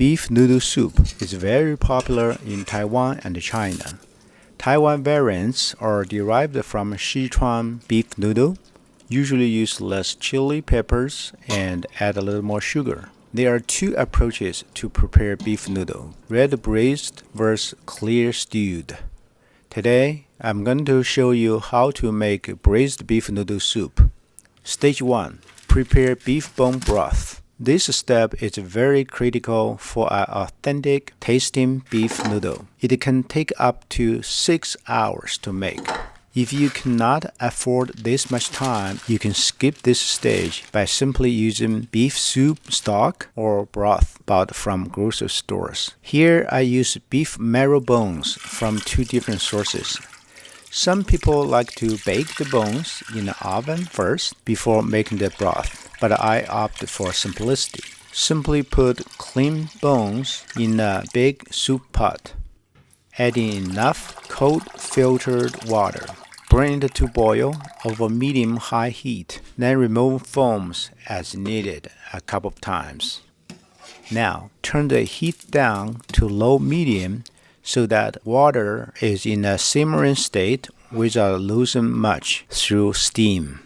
beef noodle soup is very popular in Taiwan and China. Taiwan variants are derived from Sichuan beef noodle, usually use less chili peppers and add a little more sugar. There are two approaches to prepare beef noodle, red braised versus clear stewed. Today, I'm going to show you how to make braised beef noodle soup. Stage 1. Prepare beef bone broth. This step is very critical for an authentic tasting beef noodle. It can take up to 6 hours to make. If you cannot afford this much time, you can skip this stage by simply using beef soup stock or broth bought from grocery stores. Here I use beef marrow bones from two different sources. Some people like to bake the bones in the oven first before making the broth, but I opt for simplicity. Simply put clean bones in a big soup pot, adding enough cold filtered water. Bring it to boil over medium-high heat, then remove foams as needed a couple of times. Now, turn the heat down to low-medium so that water is in a simmering state without losing much through steam.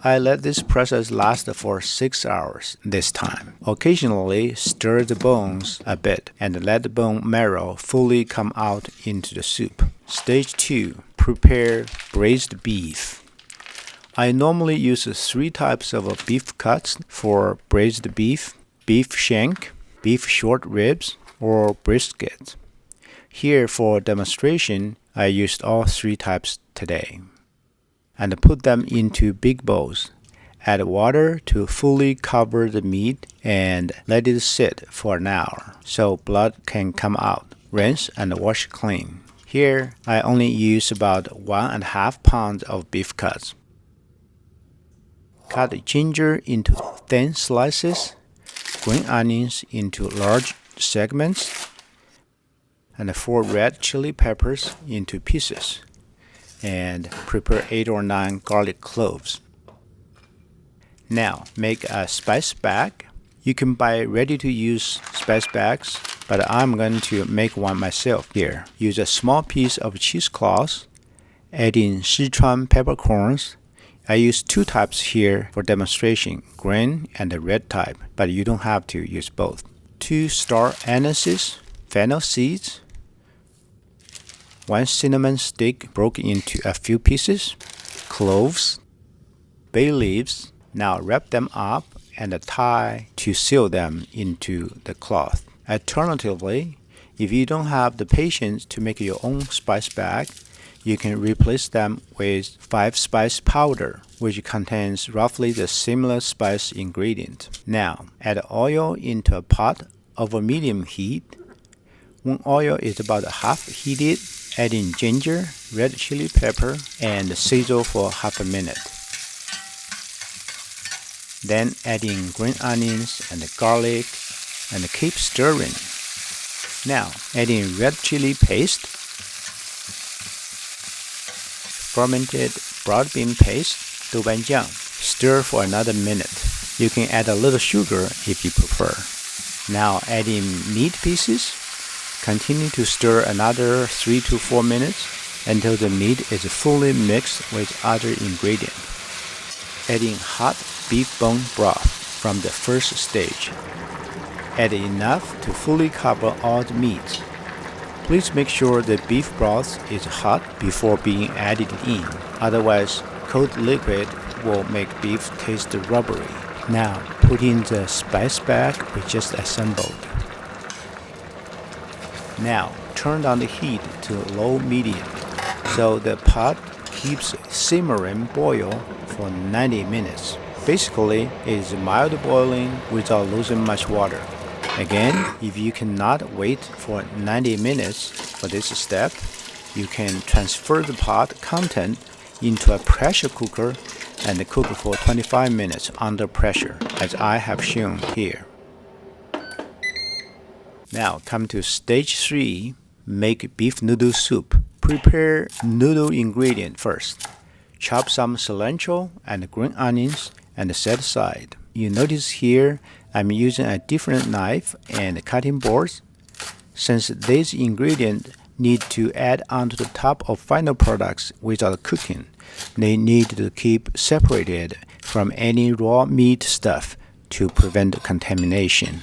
I let this process last for 6 hours this time. Occasionally, stir the bones a bit and let the bone marrow fully come out into the soup. Stage 2. Prepare braised beef. I normally use 3 types of beef cuts for braised beef: beef shank, beef short ribs, or brisket. Here for demonstration, I used all 3 types today. And put them into big bowls. Add water to fully cover the meat and let it sit for an hour so blood can come out. Rinse and wash clean. Here, I only use about 1.5 pounds of beef cuts. Cut ginger into thin slices, green onions into large segments, and 4 red chili peppers into pieces, and prepare 8 or 9 garlic cloves. Now, make a spice bag. You can buy ready-to-use spice bags, but I'm going to make one myself here. Use a small piece of cheesecloth, add in Sichuan peppercorns. I use 2 types here for demonstration, green and the red type, but you don't have to use both. 2 star anises, fennel seeds, 1 cinnamon stick broken into a few pieces, cloves, bay leaves. Now wrap them up and tie to seal them into the cloth. Alternatively, if you don't have the patience to make your own spice bag, you can replace them with 5-spice powder, which contains roughly the similar spice ingredient. Now, add oil into a pot over medium heat. When oil is about half heated, add in ginger, red chili pepper, and sizzle for half a minute. Then add in green onions and garlic and keep stirring. Now add in red chili paste, fermented broad bean paste, Dou Ban Jiang. Stir for another minute. You can add a little sugar if you prefer. Now add in meat pieces. Continue to stir another 3 to 4 minutes until the meat is fully mixed with other ingredients. Add in hot beef bone broth from the first stage. Add enough to fully cover all the meat. Please make sure the beef broth is hot before being added in. Otherwise, cold liquid will make beef taste rubbery. Now, put in the spice bag we just assembled. Now, turn down the heat to low-medium so the pot keeps simmering boil for 90 minutes. Basically, it is mild boiling without losing much water. Again, if you cannot wait for 90 minutes for this step, you can transfer the pot content into a pressure cooker and cook for 25 minutes under pressure, as I have shown here. Now come to stage 3, make beef noodle soup. Prepare noodle ingredient first. Chop some cilantro and green onions and set aside. You notice here I'm using a different knife and cutting boards. Since these ingredients need to add onto the top of final products without cooking, they need to keep separated from any raw meat stuff to prevent contamination.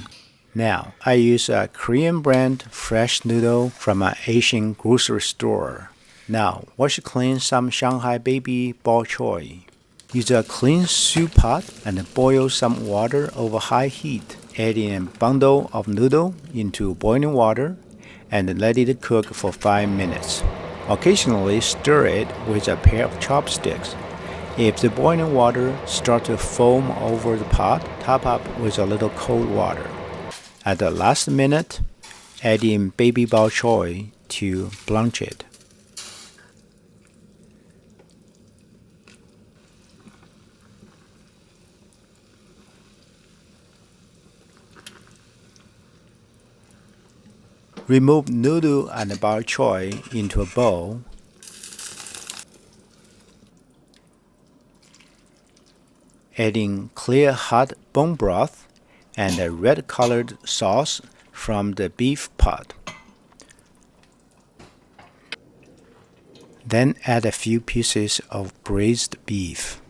Now, I use a Korean brand fresh noodle from an Asian grocery store. Now, wash clean some Shanghai baby bok choy. Use a clean soup pot and boil some water over high heat, adding a bundle of noodle into boiling water and let it cook for 5 minutes. Occasionally stir it with a pair of chopsticks. If the boiling water starts to foam over the pot, top up with a little cold water. At the last minute, add in baby bok choy to blanch it. Remove noodle and bok choy into a bowl. Add in clear hot bone broth and a red-colored sauce from the beef pot. Then add a few pieces of braised beef.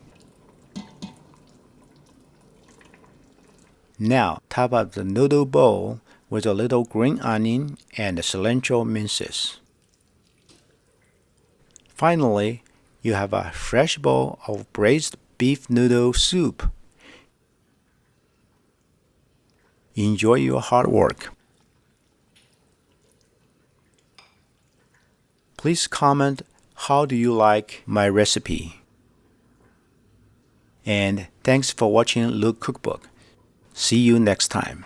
Now top up the noodle bowl with a little green onion and cilantro minces. Finally, you have a fresh bowl of braised beef noodle soup. Enjoy your hard work. Please comment how do you like my recipe. And thanks for watching Luke Cookbook. See you next time.